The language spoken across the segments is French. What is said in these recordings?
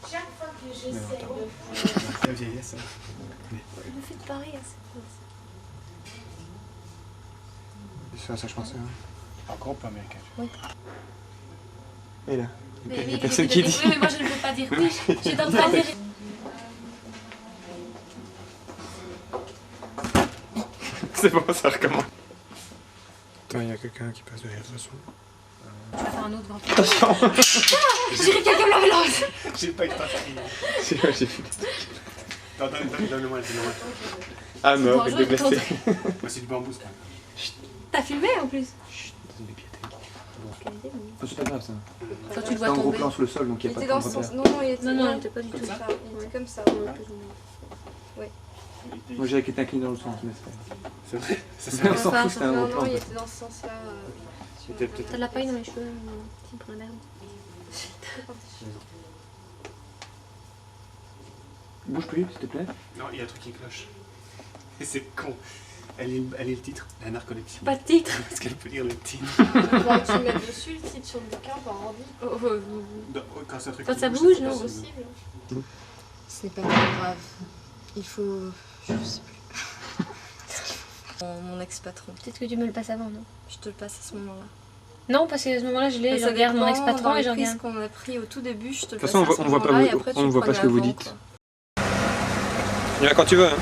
Chaque fois que j'essaie de faire... La vieillesse. Le fait de pareil à C'est ça, je pensais. Hein. En groupe américain. Oui. Et là, Mais il y a personne qui dit. Oui, mais moi je ne peux pas dire oui. J'étais en train de dire... C'est bon, ça recommence. Attends, il y a quelqu'un qui passe derrière, de toute façon. Tu vas faire un autre vampire. Attention. Je dirais quelqu'un me la lance. J'ai pas été inscrit. Si, ouais, j'ai vu. Attends, donne-moi, donne-moi. Ah non, avec des blessés. Moi, c'est du bambou, ça. T'as filmé en plus. Chut, désolé, piété. C'est pas grave ça. Quand tu le C'est vois un gros tomber. plan sur le sol, donc il n'y a pas de repère. Non, il était, Non, il était pas du tout ça. Il était comme ça. Ouais. Moi, j'avais été incliné dans le sens, mais c'est pas grave. C'est vrai. On s'en Enfin, fout, ça c'était fait un un gros plan. an, il était dans ce sens-là. T'as de la paille dans les cheveux, petit pour la merde. Bouge plus, s'il te plaît. Non, il y a un truc qui cloche. Et c'est con. Elle est le titre, la narcolepsie. Pas de titre. Est-ce qu'elle peut lire le titre? Faudra que tu mettes dessus le titre sur le bouquin par ordi. Quand c'est un truc Quand qui ça bouge, bouge, c'est non. pas possible. Possible. C'est pas très grave. Il faut... Je sais plus. Mon ex-patron. Peut-être que tu me le passes avant, non? Je te le passe à ce moment-là. Non, parce qu'à ce moment-là, je Ça regarde mon dépend, ex-patron dans et je les prises regarde. qu'on a pris au tout début, je te le De toute passe façon, à ce on voit pas, moment-là et après tu on voit pas ce que vous prenais dites. avant, Il y va quand tu veux. Hein.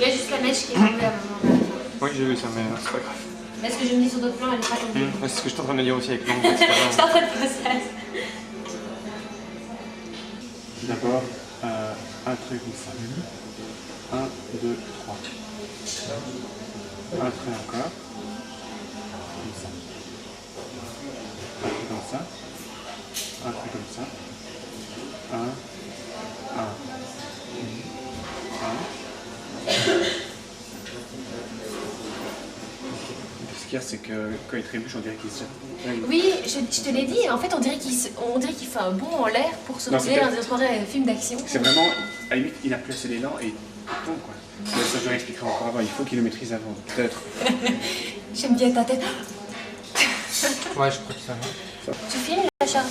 Il y a juste la mèche qui est tombée à un moment. Oui, j'ai vu ça, mais c'est pas grave. Mais ce que j'ai mis sur d'autres plans, elle est pas tombée. C'est ce que je suis en train de dire aussi avec l'angle, etc. Je suis en train de faire ça. D'abord, un trait comme ça. 1, 2, 3. Un trait encore. Comme ça. Un trait comme ça. Un trait comme ça. 1, 1. 1. Ce qu'il y a, c'est que quand il trébuche, on dirait qu'il se... Oui, je te l'ai dit, en fait, on dirait qu'il fait un bond en l'air pour se Non, rouler c'est dans un soirée film d'action. C'est vraiment, à la limite, il a plus assez d'élan et il tombe quoi. Mais ça, je leur expliquerai encore avant, il faut qu'il le maîtrise avant, peut-être. J'aime bien ta tête. Ouais, je crois que ça va. Tu filmes la Charles?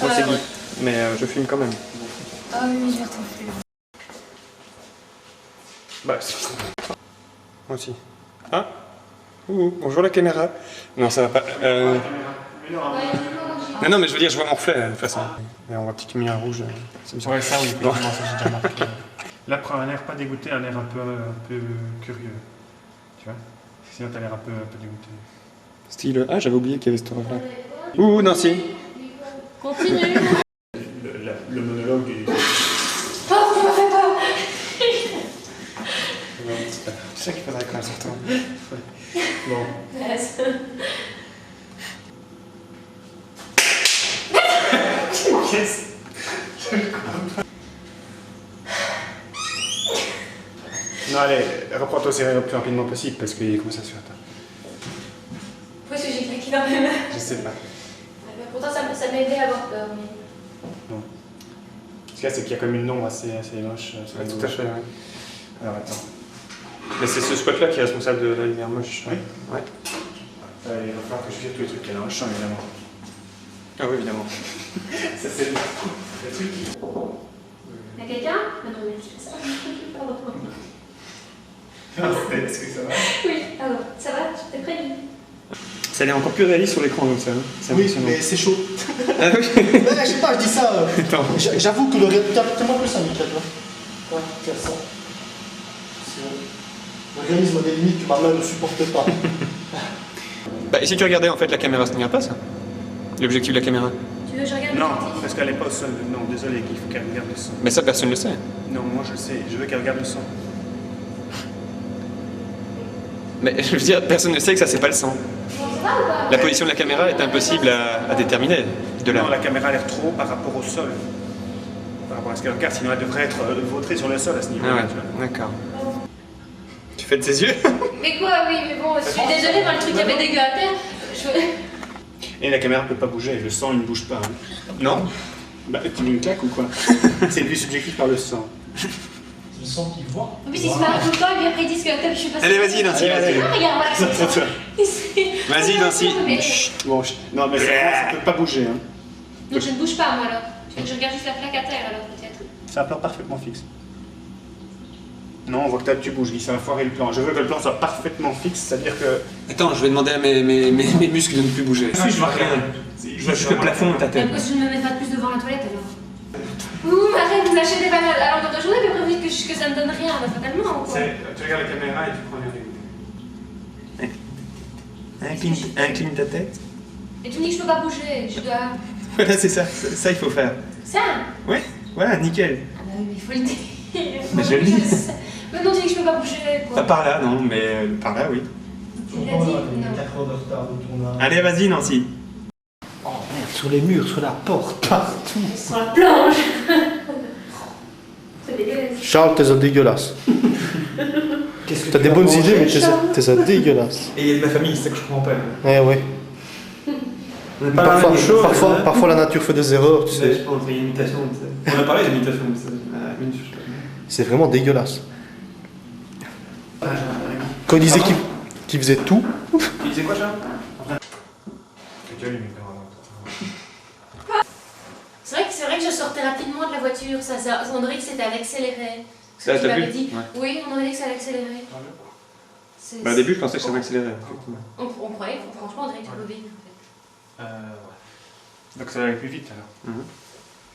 Moi, c'est Guy, mais je filme quand même. Ah oui, je vais retrouver. Bah, c'est... Moi aussi. Ah bonjour la caméra. Non, ça va pas. Non, mais je veux dire, je vois mon reflet de toute façon. Mais on voit petite lumière rouge. C'est bien. Ouais, ça oui, bon. Ça j'ai déjà remarqué. Là, prends un air pas dégoûté, un air un peu curieux. Tu vois? Sinon, t'as l'air un peu dégoûté. Style. Ah, j'avais oublié qu'il y avait cette ref là. Non, si. Continue. Le monologue est... Oh, tu m'as fait peur. C'est ça qu'il faudrait quand même sortir. Bon. Yes. Yes. Non, allez, reprends-toi sérieux le plus rapidement possible parce qu'il commence à se faire tard. Pourquoi est-ce que j'ai craqué dans mes mains? Je sais pas. Pourtant, ça m'a aidé à avoir peur. Mais... Non. Ce qu'il y a, c'est qu'il y a comme une ombre assez moche. Ouais, tout à fait, ouais. Alors attends. Mais c'est ce spot là qui est responsable de la lumière moche. Oui. Ouais. Il va falloir que je vire tous les trucs qu'il y a dans le champ, évidemment. Ah oui, évidemment. Ça, c'est le truc qui... Y'a quelqu'un? Non, mais je fais ça. Pardon. Est-ce que ça va? Oui, pardon. Ça va? T'es prêt? Ça a l'air encore plus réaliste sur l'écran comme ça. Hein. C'est Oui, impressionnant. mais c'est chaud. Ah oui. Ouais, je sais pas, je dis ça. Attends. J'avoue que le capte-moi plus ça, Mickaël. Ouais, faire ça. Le réalisme des limites que ma main ne supporte pas. Bah, et si tu regardais en fait la caméra, ça ne vient pas ça? L'objectif de la caméra. Tu veux que je regarde Non, l'objectif? parce qu'elle n'est pas au sol. Non, désolé, il faut qu'elle regarde le son. Mais ça, personne ne le sait. Non, moi je le sais, je veux qu'elle regarde le son. Mais je veux dire, personne ne sait que ça, c'est pas le sang. Bon, ça va ou pas? La position de la caméra est impossible à déterminer. De là. Non, la caméra a l'air trop par rapport au sol. Par rapport à ce qu'elle regarde, sinon elle devrait être vautrée sur le sol à ce niveau-là. Ah ouais, tu vois. d'accord. Tu fais de ses yeux? Mais quoi, oui, mais bon, je suis désolée, moi le truc avait dégueu à terre. Et la caméra peut pas bouger, le sang il ne bouge pas. Hein. Non. Bah, tu mets une claque ou quoi? C'est plus subjectif par le sang. Le sang qui voit. En plus, ils se marrent tout le temps et puis après ils disent que je suis passée. Allez, vas-y, Nancy. Allez, Ah, regarde, voilà, c'est ça. Vas-y, Nancy. Bon, non, mais ça peut pas bouger. Hein. Donc je ne bouge pas, moi alors. Tu veux que je regarde juste la plaque à terre alors, peut-être? C'est un plan parfaitement fixe. Non, on voit que tu bouges, Guy, ça va foirer le plan. Je veux que le plan soit parfaitement fixe, c'est-à-dire que... Attends, je vais demander à mes muscles de ne plus bouger. je vois rien. Je vois juste le plafond de ta Mais tête. pourquoi je ne me mets pas plus devant la toilette alors? Ouh, arrête, vous lâchez des balles à longueur de journée, mais après vous dites que ça ne donne rien, bah, fatalement ou quoi? Tu regardes la caméra et tu prends les règles. Incline ta tête. Et tu me dis que je peux pas bouger, je dois... Voilà, c'est ça. Ça, il faut faire. Ça? Ouais, voilà, nickel. Ah bah oui, mais il faut le dire. Mais je le dis. Mais non, tu dis que je peux pas bouger, quoi. Pas par là, non, mais par là, oui. Tu l'as dit? Il y a Non. 4 heures de retard de tournage. Allez, vas-y, Nancy. Oh merde, sur les murs, sur la porte, partout. Sur la planche. C'est dégueulasse. Charles, t'es un dégueulasse. Qu'est-ce que T'as des bonnes idées, mais t'es un dégueulasse. Et il y a de la famille, c'est ça que je comprends pas. Eh ouais. On n'a pas la même chose. Parfois la nature fait des erreurs, tu sais. Je pense qu'il y a une imitation, tu sais. On a parlé d'imitation, mais ça. C'est vraiment dégueulasse. Quand il disait qu'il faisait tout, Tu disais quoi, Charles? C'est vrai que je sortais rapidement de la voiture, on dirait que c'était à l'accéléré. Ça, Tu t'as m'avais vu? dit. Ouais. Oui, on aurait dit que ça allait accélérer. Bah, au début, je pensais que ça m'accélérait, effectivement. On croyait, franchement, on dirait que tu peux vivre en Ouais. Donc ça va aller plus vite alors.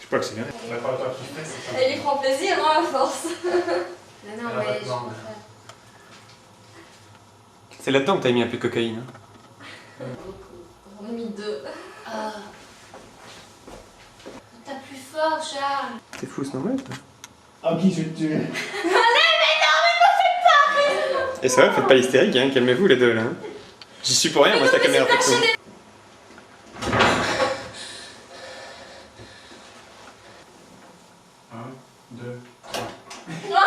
Je peux accélérer. fait. Elle y prend plaisir, non, à force. Non, non, mais. C'est là-dedans que t'as mis un peu de cocaïne. Hein. On a mis 2. T'as plus fort, Charles. C'est fou, c'est normal, ça. Ah, Guy, je vais te tuer. Et ça va, faites pas l'hystérique, hein, calmez-vous les deux là. Hein. J'y suis pour rien, moi, c'est la caméra photo. 1, 2, 3.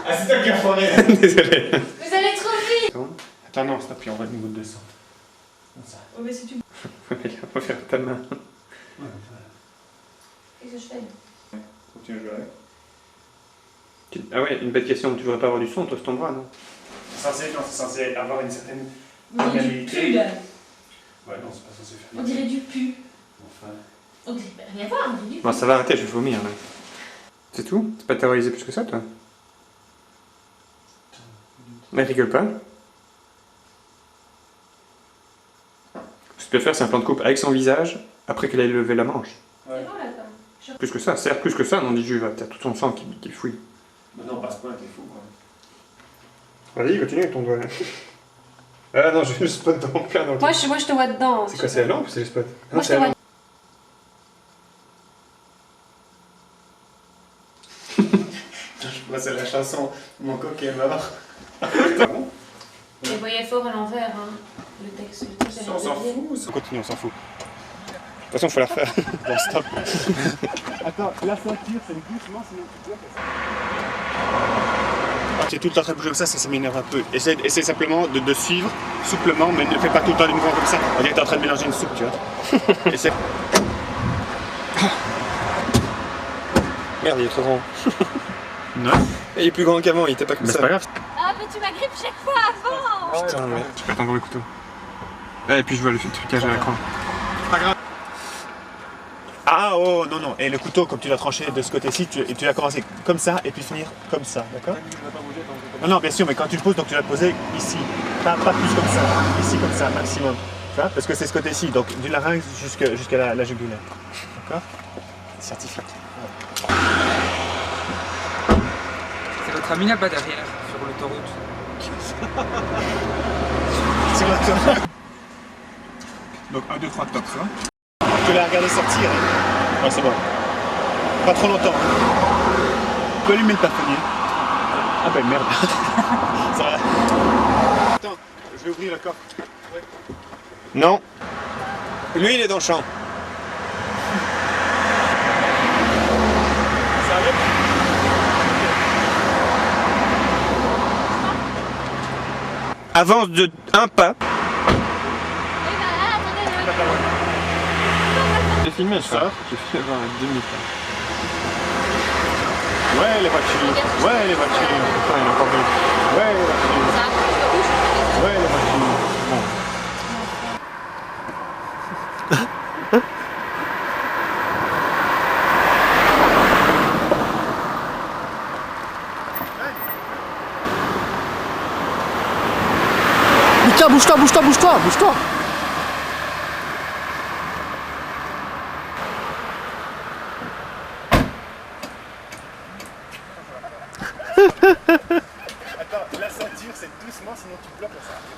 Ah, c'est toi qui as foiré. Désolé. Vous allez trop vite. Attends, non, stop, puis on va une goutte de sang. Comme ça. Oh, mais si tu. On va faire ta main. Ouais, Qu'est-ce que je fais? continue à jouer avec. Ah ouais, une bête question, tu voudrais pas avoir du son entre ton bras, non? C'est censé avoir une certaine On dirait du tonalité. pu, là. Ouais, non, c'est pas censé faire. On dirait du pu. Enfin. On dirait rien à voir, on dirait du pu. Bon, ça va arrêter, je vais vomir là. C'est tout? T'es pas terrorisé plus que ça, toi? Mais rigole pas. Ce que tu peux faire, c'est un plan de coupe avec son visage après qu'elle ait levé la manche. C'est bon, là, quoi. Plus que ça, certes, plus que ça, non, dit Jules, t'as tout ton sang qui fouille. Bah non, pas à ce point, t'es fou quoi. Vas-y, continue avec ton doigt là. Ah non, j'ai le spot dans mon plein. Moi, je te vois dedans. C'est quoi, c'est la lampe ou c'est le spot? Moi, je te vois. Je vois, c'est la chanson Mon coq est mort. C'est bon? Les voyez fort à l'envers, hein. Le texte, On s'en fout. On continue, on s'en fout. De toute façon, faut la refaire. Bon, stop. Attends, la ceinture, c'est doucement, sinon tu bloques. Quand tu es tout le temps en train de bouger comme ça m'énerve un peu. Essaie simplement de suivre souplement, mais ne fais pas tout le temps du mouvement comme ça. On dirait que tu es en train de mélanger une soupe, tu vois. Essaie. Merde, il est trop grand. Non. Il est plus grand qu'avant, il était pas comme Mais ça. c'est pas grave. Ah, mais tu m'agrippes chaque fois avant. Putain, ouais. Tu peux attendre le couteau. Ah, et puis je vois le trucage à l'écran. Pas grave. Ah oh non non, et le couteau comme tu l'as tranché de ce côté-ci, tu vas commencer comme ça et puis finir comme ça, d'accord? Non non bien sûr, mais quand tu le poses, donc tu vas le poser ici, pas plus comme ça, ici comme ça maximum, tu vois? Parce que c'est ce côté-ci, donc du larynx jusqu'à la jugulaire, d'accord? Scientifique. C'est votre ami là-bas derrière, sur l'autoroute. C'est l'autoroute. Donc 1, 2, 3, top, ça va? te l'ai regardé sortir. Ouais, c'est bon. Pas trop longtemps. Tu peux allumer le plafonnier. Ah ben merde. Ça va. Attends, je vais ouvrir le coffre. Ouais. Non. Lui, il est dans le champ. Ça arrive? Avance de un pas. J'ai filmé ça. J'ai fait avoir un demi-pas. Ouais, les voitures. Ouais, les voitures. Putain, il est encore venu. Ouais, les voitures. Ouais, les voitures. Bon. Mika, bouge-toi, bouge-toi, bouge-toi, bouge-toi. Attends, la ceinture, c'est doucement, sinon tu bloques la ceinture.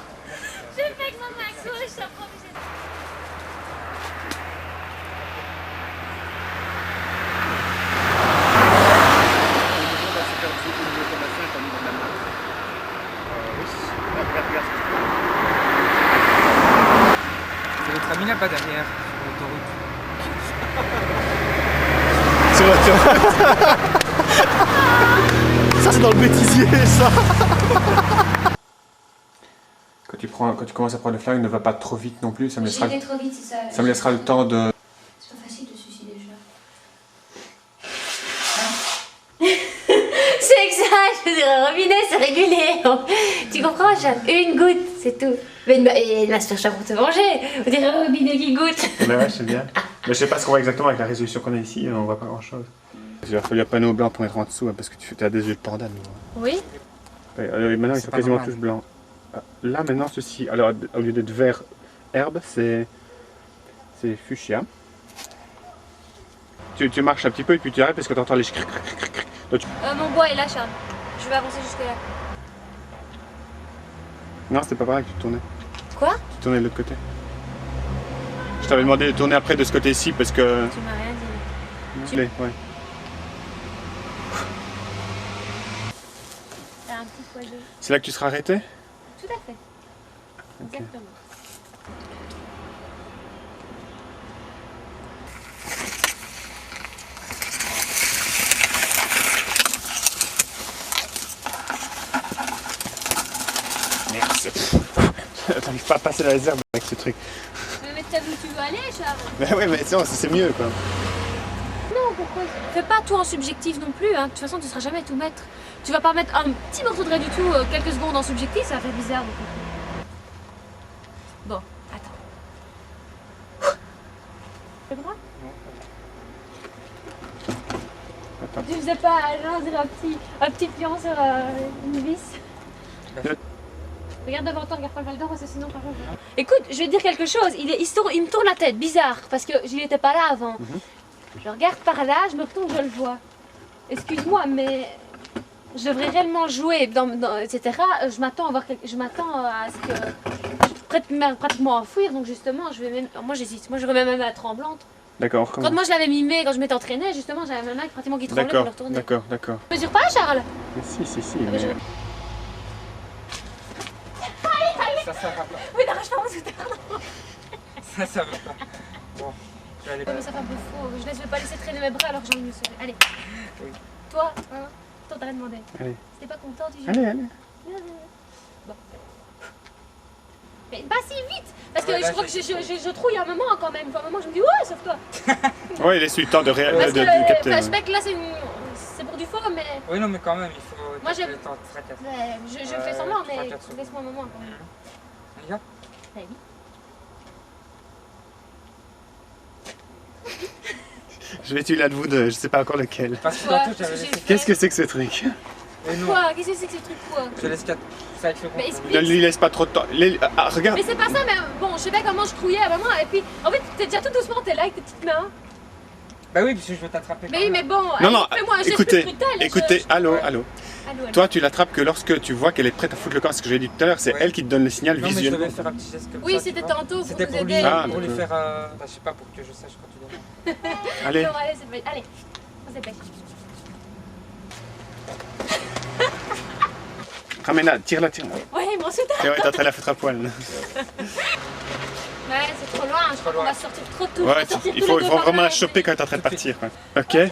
Je fais avec mon main gauche, je t'apprends. C'est le tram là-bas derrière, sur l'autoroute. Sur l'autoroute. Ça, c'est dans le bêtisier, ça. Quand tu commences à prendre le flingue, ne va pas trop vite non plus. Ça me laissera, J'y vais trop vite, c'est ça. ça me laissera le temps de... C'est pas facile de se suicider, je C'est que ça, je veux dire, un robinet, c'est régulier. Tu comprends, Charles? Une goutte, c'est tout. Mais il va se faire pour te venger. On dirait un robinet qui goûte. Mais ouais, c'est bien. Mais je sais pas ce qu'on voit exactement avec la résolution qu'on a ici, on voit pas grand chose. Il a fallu un panneau blanc pour mettre en dessous, hein, parce que tu as des yeux de panda, nous. Oui. Ouais, maintenant, ils sont pas quasiment normal. tous blancs. Là, maintenant, ceci, alors au lieu d'être vert herbe, c'est fuchsia. Tu marches un petit peu et puis tu arrêtes parce que tu entends les cric, cric, cric, cric. Donc, Mon bois est là, Charles. Je vais avancer jusque là. Non, c'était pas par là que tu tournais. Quoi? Tu tournais de l'autre côté. Je t'avais demandé de tourner après de ce côté-ci parce que... Tu m'as rien dit. Ouais. T'as un petit poil d'eau. C'est là que tu seras arrêté? Tout à fait. Exactement. Merde, t'arrives pas à passer dans les herbes avec ce truc. Mais t'as vu où tu veux aller, Charles? Mais ouais, mais sinon, c'est mieux quoi. Non, pourquoi? Fais pas tout en subjectif non plus, hein. De toute façon, tu seras jamais tout mettre. Tu vas pas mettre un petit morceau de rien du tout, quelques secondes en subjectif, ça va faire bizarre. Donc. Bon, attends. Tu comprends? Attends. Tu faisais pas, genre, dire un petit pion sur une vis. Regarde devant toi, regarde pas le val d'or, parce que sinon, par contre. Écoute, je vais te dire quelque chose. Il me tourne la tête, bizarre, parce que je n'étais pas là avant. Je regarde par là, je me retourne, je le vois. Excuse-moi, mais je devrais réellement jouer, etc. Je m'attends à ce que je pratiquement enfuir, donc justement, je vais même, moi j'hésite, moi j'aurais même ma main tremblante. D'accord, Quand moi je l'avais mimé, quand je m'étais entraînée, justement, j'avais ma main pratiquement qui tremblait pour le retourner. d'accord. Tu mesures pas, Charles? Mais si, Mais je- Ça va pas. Oui, n'arrache pas mon soutien. Ça va pas. Bon, je vais aller. Mais ça fait un peu faux, je ne vais pas laisser traîner mes bras alors que j'ai envie de me sauver. Allez. Oui. Toi, hein, t'as rien demandé. Allez. Si t'es pas content, tu joues. Allez. Bon. Mais pas si vite. Parce que Ouais, là, je crois que je trouille un moment quand même. Enfin, un moment, je me dis, ouais, sauve-toi. Ouais, il laisse eu le temps de Parce que de le capter. flashback là, c'est pour du faux, mais. Oui, non, mais quand même, il faut Moi, taper j'ai- le temps de fracasser. Ouais, je fais semblant, mais 3-4 secondes. laisse-moi un moment quand même. On y va? Ouais, oui. Je vais tuer l'un de vous deux, je sais pas encore lequel. Parce que Quoi? tantôt, j'avais Qu'est-ce que laissé. j'ai Qu'est-ce que c'est que ce truc? Mais non, Quoi? Qu'est-ce que c'est que ce truc quoi? je laisse 4. Ça avec le Mais compte. explique. Ne lui laisse pas trop de temps. Regarde. Mais c'est pas ça, mais bon, je sais pas comment je trouillais à maman. Et puis, en fait, t'es déjà tout doucement, t'es là avec tes petites mains. Bah oui, parce que je veux t'attraper. Mais oui, mais bon, Non, non, fais-moi un geste écoutez, plus brutal et écoutez, je- allô. Allô, allô. Toi, tu l'attrapes que lorsque tu vois qu'elle est prête à foutre le camp. C'est ce que j'ai dit tout à l'heure, c'est Ouais. elle qui te donne le signal Non, mais je visuellement. devais faire un petit geste comme Oui, ça. tu c'était vois. tantôt pour C'était vous pour lui, aider. Ah, pour lui d'accord. faire. Je sais pas, pour que je sache quand tu donnes. Allez, Non, allez, c'est pas... Allez, on s'épêche. ramène-la, tire-la, tire-la. Ouais, il me reçoit. Tiens, ouais, t'es en train de la foutre à poil. Ouais, c'est trop loin, je crois qu'on va sortir trop tôt. Ouais, il faut vraiment la choper quand t'es en train de partir. Ouais. Ok.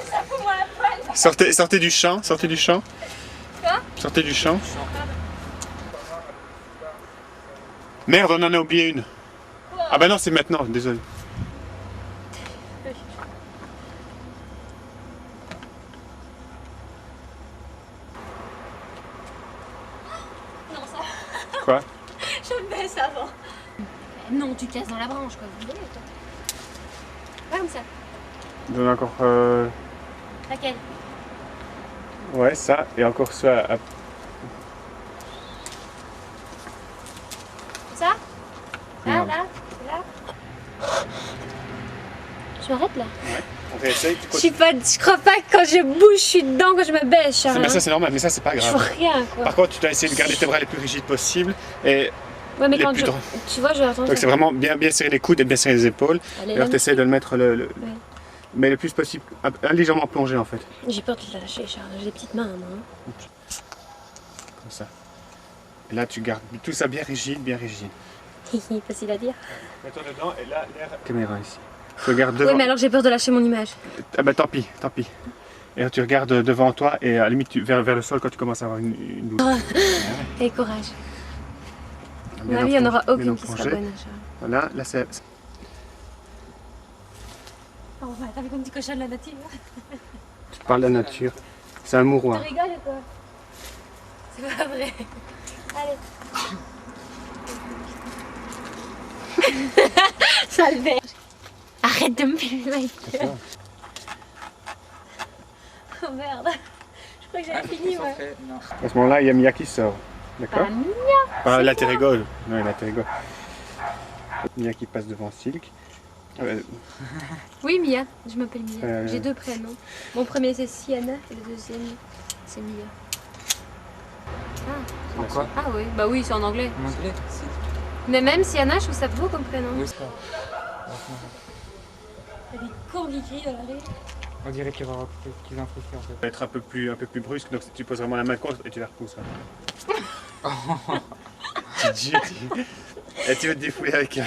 Sortez du champ, sortez du champ. Quoi? Sortez du champ. Merde, on en a oublié une. Ah bah non, c'est maintenant, désolé. Non, ça, Quoi? je me baisse avant. Non, tu casses dans la branche, quoi. Vous voulez, toi. Pas comme ça. Donne encore... Laquelle? Ouais, ça, et encore ça. Ça? Là, Non. là, là. Je m'arrête là. On réessaye, tu Je crois pas que quand je bouge, je suis dedans, quand je me bêche. Mais ça c'est normal, mais ça c'est pas je grave. fais rien, quoi. Par contre, tu dois essayer de garder tes bras les plus rigides possibles. Et Ouais, mais les quand plus je... droits. Tu vois, je vais attendre. donc c'est vraiment bien serrer les coudes et bien serrer les épaules. Allez, Et alors là, tu essaies de le mettre Ouais. mais le plus possible, légèrement plongé en fait. j'ai peur de te lâcher, Charles. J'ai des petites mains, moi. Comme ça. Et là tu gardes tout ça bien rigide, bien rigide. Facile à dire. Mets-toi dedans et là l'air. Caméra ici. Tu regardes devant. Oui, mais alors j'ai peur de lâcher mon image. Ah bah tant pis, tant pis. Et alors, tu regardes devant toi et à la limite vers le sol quand tu commences à avoir une douleur. Et courage. À Bien mon avis, il n'y en aura bien aucune qui sera plongé. bonne, Charles. Voilà, là c'est. Oh, ouais, t'as vu comme petit cochon de la nature. Tu parles de la nature. C'est un Tu mouroir. rigoles ou quoi? C'est pas vrai. Allez. Sale verge. Arrête de me filmer ma gueule. Oh merde. Je crois que j'avais fini, moi. Non. À ce moment-là, il y a Mia qui sort. D'accord? Ah, Mia. Pas la Terrégole. Non, la Terrégole. Mia qui passe devant Silk. Oui, Mia. Je m'appelle Mia. Euh. J'ai deux prénoms. Mon premier c'est Sienna et le deuxième c'est Mia. En quoi? Ah oui, bah oui, c'est en anglais. En anglais? Si. Mais même Sienna, je trouve ça beau comme prénom. Oui, c'est ça. Il y a des cours qui crient dans la rue. On dirait qu'ils vont qu'ils ont frustré en fait. Ça va être un peu plus brusque, donc tu poses vraiment la main contre et tu la repousses. Tu te jettes. Et tu veux te défouler avec un.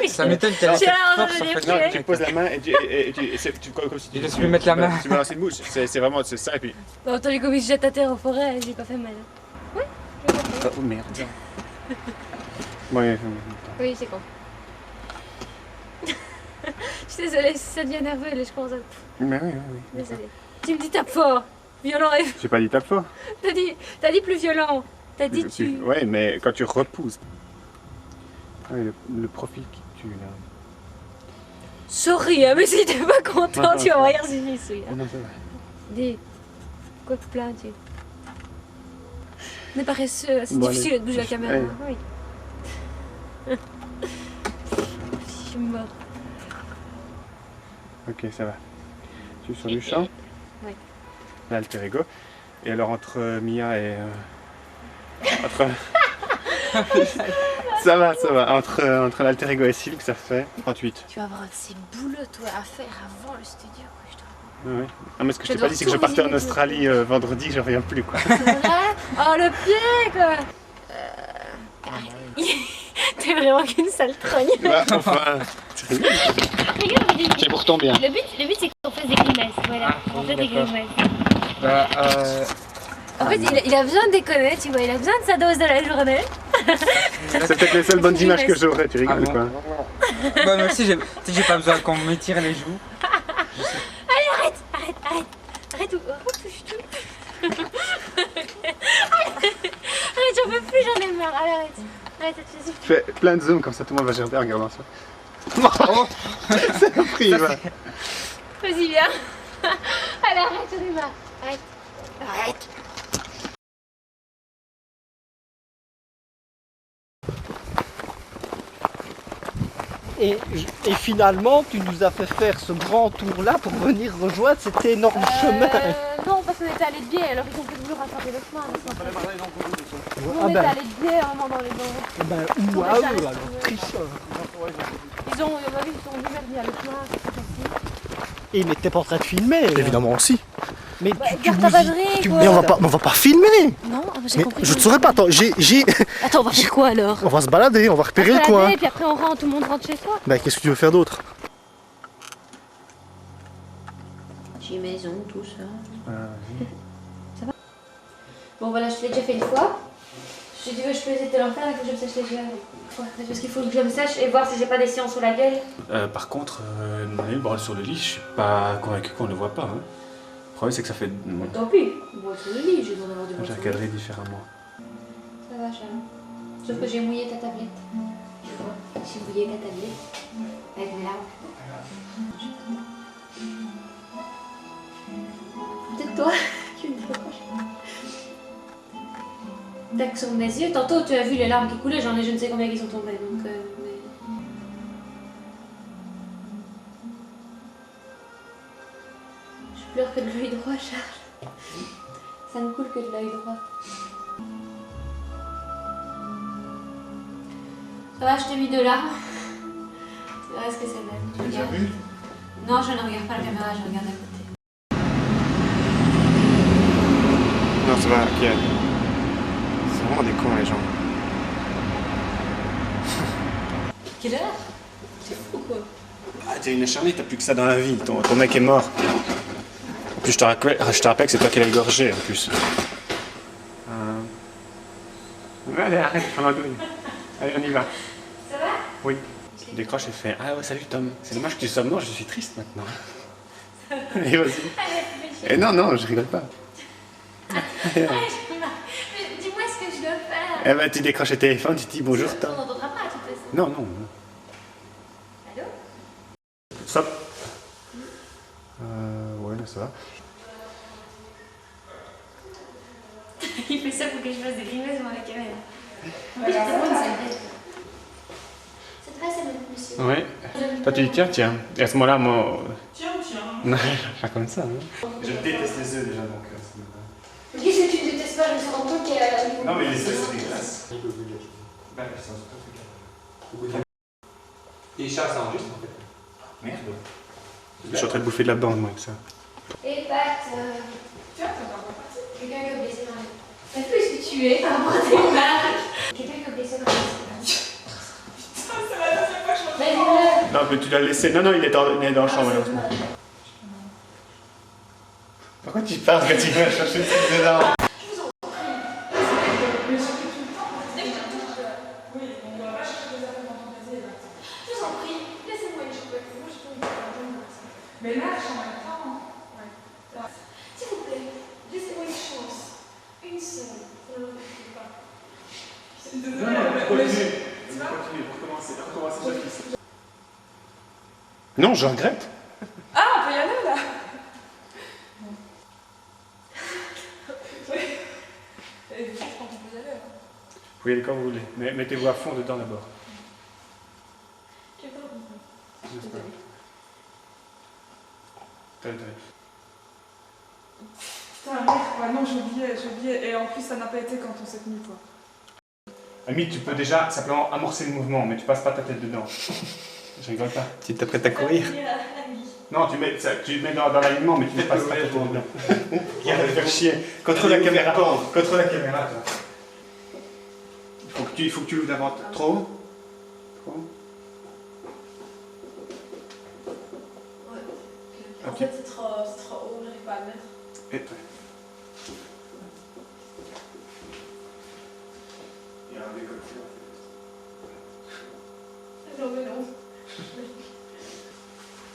Ça m'étonne qu'elle ait J'ai cette l'air force de en fait. Non, Ouais. tu poses la main et tu comme si Je laisse lui mettre la main. Tu balances une mouche. C'est vraiment c'est ça et puis. Bon, t'as vu comme il se jette à terre en forêt, j'ai pas fait mal. Oh merde. Ouais. Oui, c'est con. Je suis désolée, si ça devient nerveux, là, je commence à... Mais oui, oui, oui. Désolée. Tu me dis tape fort. Violent et... J'ai pas dit tape fort. T'as dit plus violent. T'as dit tu... Ouais, mais quand tu repousses. Ouais, le profil qui tue là. Sorry, hein, mais si t'es pas content, tu vas voir si j'y suis. Oh non, c'est vrai. Dis, quoi que plein, tu... On est paresseux, c'est Bon, difficile allez. de bouger la caméra. Allez. Oui. Je suis morte. Ok, ça va. Tu es sur du champ. Oui. L'alter ego. Et alors entre Mia et... entre... ça va. Entre l'alter ego et Silk, ça fait 38. Tu vas avoir ces boulot, toi, à faire avant le studio, quoi, je te Ah ouais. Ah, mais ce que je Ça t'ai pas doit dit, c'est que je partais en tourner, Australie vendredi, je reviens plus quoi. C'est vrai? Oh, le pied, quoi. T'es vraiment qu'une sale trogne. Bah, enfin, Regarde, c'est pourtant bien. le but c'est qu'on fasse des grimaces, voilà. Ah, On fait oui, des d'accord. grimaces. Bah, En fait, il a besoin de déconner, tu vois, il a besoin de sa dose de la journée. C'est peut-être les seules bonnes images que j'aurais, tu rigoles bon quoi. Bah, merci, j'ai pas besoin qu'on m'étire les joues. Arrête tout, retouche tout. Arrête, j'en peux plus, j'en ai marre. Allez, arrête. Arrête, ça te fait Fais plein de zoom comme ça tout le monde va gerber en regardant ça. Oh c'est un prix, va. Vas-y, viens. Allez, arrête, j'en ai marre. Arrête. Arrête. Et finalement, tu nous as fait faire ce grand tour-là pour venir rejoindre cet énorme chemin. Non, parce qu'on était allé de biais, alors ils ont peut-être voulu rattraper le chemin. Nous, Ah on était ben, allé de biais à un moment dans les dents. ben, ou on à est eux, allé alors, trouver. tricheurs. Ils ont dit merde, il y a le chemin, c'est facile. Et mais t'es pas en train de filmer. Évidemment aussi. Mais Garde ta batterie, quoi. Mais on va pas filmer. Non, j'ai Mais compris. je ne saurais pas. Attends, Attends, on va faire quoi alors? on va se balader, on va repérer le coin. Et puis après on rentre, tout le monde rentre chez soi. Bah qu'est-ce que tu veux faire d'autre? J'ai maison, tout ça. Ça va? Bon voilà, je te l'ai déjà fait une fois. Si tu veux, je peux essayer de te l'en faire, il faut que je me sèche les yeux. Ouais, parce qu'il faut que je me sèche et voir si j'ai pas des sillons sur la gueule. Par contre, on a eu le bras sur le lit, je suis pas convaincu qu'on le voit pas. Hein. Le problème, c'est que ça fait. Tant pis, bon, sur le lit, j'ai besoin d'avoir du bon J'ai sur le recadré lit. différemment. Ça va, Charles. Sauf que j'ai mouillé ta tablette. Tu vois, j'ai mouillé ta tablette. Avec mes larmes. Peut-être toi qui me dérange. T'as que sur mes yeux. Tantôt, tu as vu les larmes qui coulaient, j'en ai je ne sais combien qui sont tombées. Donc, Je pleure que de l'œil droit, Charles. Ça ne coule que de l'œil droit. Ça va, je t'ai mis 2 larmes. Tu verras ce que c'est belle. Tu regardes. Non, je ne regarde pas la caméra, je regarde à côté. Non, ça va, ok. C'est vraiment des cons, les gens. Quelle heure? C'est fou, quoi. Ah, t'es une acharnée, t'as plus que ça dans la vie. Ton mec est mort. En plus, je te rappelle que c'est toi qui l'as égorgé, en plus. Allez, arrête, prends la douille. Allez, on y va. Ça va? Oui. Tu décroches et fais ah ouais, salut Tom. C'est dommage que tu sois mort, je suis triste maintenant. Allez, vas-y. Et non, je rigole pas. Dis-moi ce que je dois faire. Eh ben, tu décroches le téléphone, tu te dis bonjour Tom. On n'entendra pas, de toute façon. Non. Allô? Stop. Ouais, là ça va. Il fait ça pour que je fasse des grimaces devant la caméra. C'est très aimé, monsieur. Ouais. Toi tu dis tiens. Et à ce moment-là, moi. Tiens. Non, pas comme ça. Hein. Je déteste les œufs déjà donc. Qu'est-ce que tu détestes pas? Je me suis rendu compte qu'il y a. Non mais les œufs c'est dégueulasse. Et Charles, ça enregistre en fait. Merde. Je suis en train de bouffer de la bande moi avec ça. Et Pat, quelqu'un qui a blessé dans la... T'as vu ce que tu es par rapport à tes marques? Quelqu'un qui a blessé dans la... Putain, c'est la deuxième fois que je m'entends. Non mais tu l'as laissé. Non, il est dans la chambre malheureusement. Pourquoi tu parles quand tu vas chercher le truc dedans? Mais là, je suis en même temps. Ouais. S'il vous plaît, laissez-moi une chance. Une seule. Ne le refusez pas. Continue, recommencer, j'affiche. Non, je regrette. Ah, on peut y aller là. Oui. Et je pense qu'on peut y aller. Vous pouvez y aller quand vous voulez, mais mettez-vous à fond dedans d'abord. J'espère. Putain, merde, quoi. Non, j'ai oublié. Et en plus, ça n'a pas été quand on s'est tenu, quoi. Ami, tu peux déjà simplement amorcer le mouvement, mais tu passes pas ta tête dedans. Je rigole pas. Tu t'apprêtes à courir? Non, tu mets dans l'alignement, mais tu ne passes pas ta tête dedans. Regarde, faire chier. Contre la caméra. Contre la caméra, toi. Il faut que tu l'ouvres d'avant. Trop haut? Trop haut? En fait, c'est trop haut, j'arrive pas à le mettre. Et toi. Il y a un décolleté en fait. Non, mais non.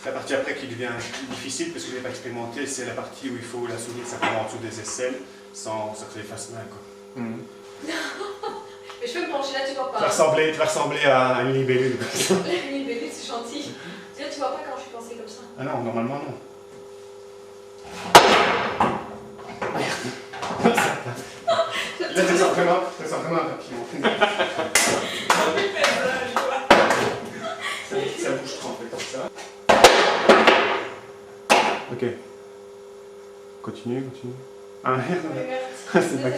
C'est la partie après qui devient difficile parce que je n'ai pas expérimenté, c'est la partie où il faut la souris simplement en dessous des aisselles sans que ça les fasse mal. Quoi. Mais je peux me pencher là, tu vois pas. Tu vas ressembler à une libellule. Une libellule, c'est gentil. Tu vois pas quand je suis pensée comme ça. Ah non, normalement non. Là, c'est simplement un papillon. Ça Ok. Continue. Ah merde. C'est pas...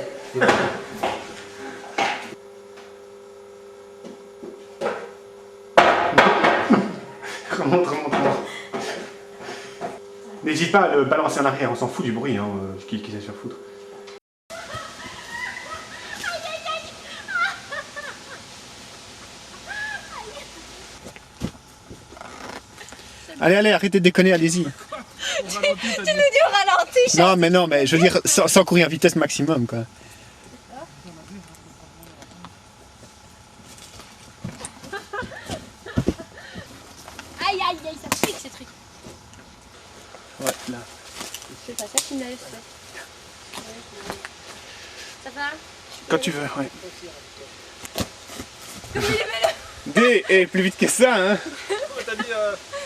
remonte. N'hésite pas à le balancer en arrière, on s'en fout du bruit, hein, qui sait se faire foutre. Allez, arrêtez de déconner, allez-y. Tu nous dis au ralenti, Non, mais je veux dire, sans courir à vitesse maximum, quoi. Aïe, ça pique ces trucs. Ouais, là. C'est pas ça qui m'avait fait. Ça va? Quand tu veux, ouais. Et plus vite que ça, hein.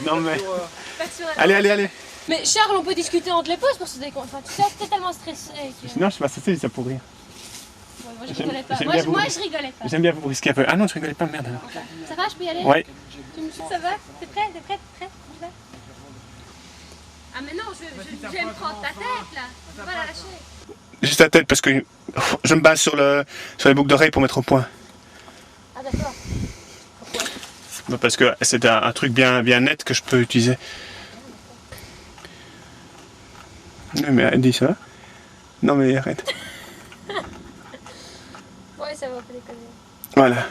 Non mais... Allez. Mais Charles, on peut discuter entre les pauses pour se décontracter. Enfin, tu sais, t'es tellement stressé. Que... Non, je suis pas stressé, ça pour rire. Ouais, moi, je rigolais pas. J'aime Moi, je rigolais pas. J'aime bien vous risquer un peu. Ah non, tu rigolais pas, merde. Ça va, je peux y aller? Ouais. Ça va? T'es prêt? Tu vas? Ah mais non, je vais me prendre ta tête là. Je vais pas la lâcher. Juste la tête parce que je me base sur les boucles d'oreilles pour mettre au point. Ah d'accord. Pourquoi? Parce que c'est un truc bien net que je peux utiliser. Non mais Andy, ça va? Non mais arrête. Ouais, ça va, pas déconner. Voilà.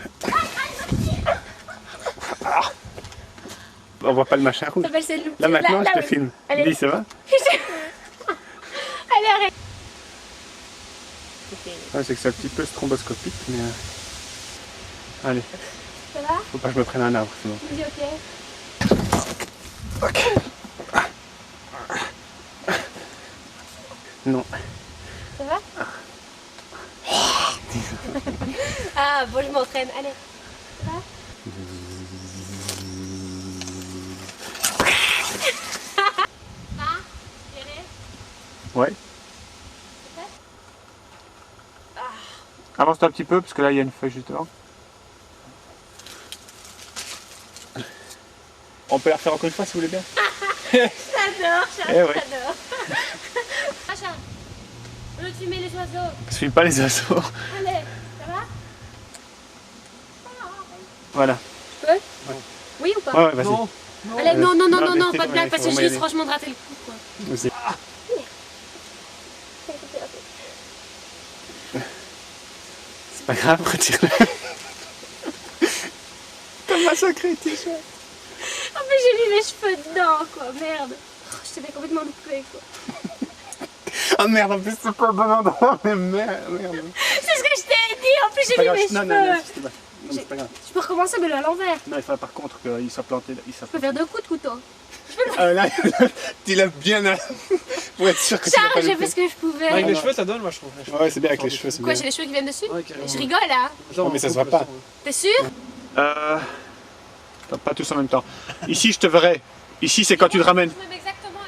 On voit pas le machin rouge. Là maintenant, je te filme. Andy, ça va? Allez, arrête. Ouais, c'est que c'est un petit peu stromboscopique, mais... Allez. Ça va? Faut pas que je me prenne un arbre, sinon. Tu me dis ok. Ok. Non. Ça va? Ah bon, je m'entraîne. Allez. Ça va? Ah, ouais. Avance-toi un petit peu, parce que là, il y a une feuille juste devant. On peut la refaire encore une fois, si vous voulez bien. J'adore, Charles, ouais. j'adore. Ah, Charles, on veut filmer les oiseaux. Je filme pas les oiseaux. Allez, ça va? Voilà. Je peux? Oui ou pas? Ouais, vas-y. Allez, non, pas de blague, parce que je faut risque franchement de rater le coup, quoi. Vas-y. C'est pas grave, retire-le. T'as massacré tes cheveux. Ah mais j'ai mis mes cheveux dedans, quoi, merde. Je t'avais complètement loupé, quoi. Ah merde, en plus c'est pas au bon endroit, mais merde. C'est ce que je t'ai dit, en plus j'ai mis mes cheveux. Non, c'est pas grave. Je peux recommencer, mais le à l'envers. Non, il faudra par contre qu'il soit planté. Je peux faire 2 coups de couteau. Là, tu l'as bien pour être sûr que tu l'as pas Charles, j'ai loupé. fait ce que je pouvais. Avec les cheveux, ça donne, moi je trouve. Ouais, c'est bien avec les cheveux, c'est Quoi, bien. j'ai les cheveux qui viennent dessus? Ouais, carrément. Je rigole, là. Ouais, mais ça se voit pas. T'es sûr? Pas tous en même temps. Ici, je te verrai. Ici, c'est quand tu le ramènes. Je me mets exactement...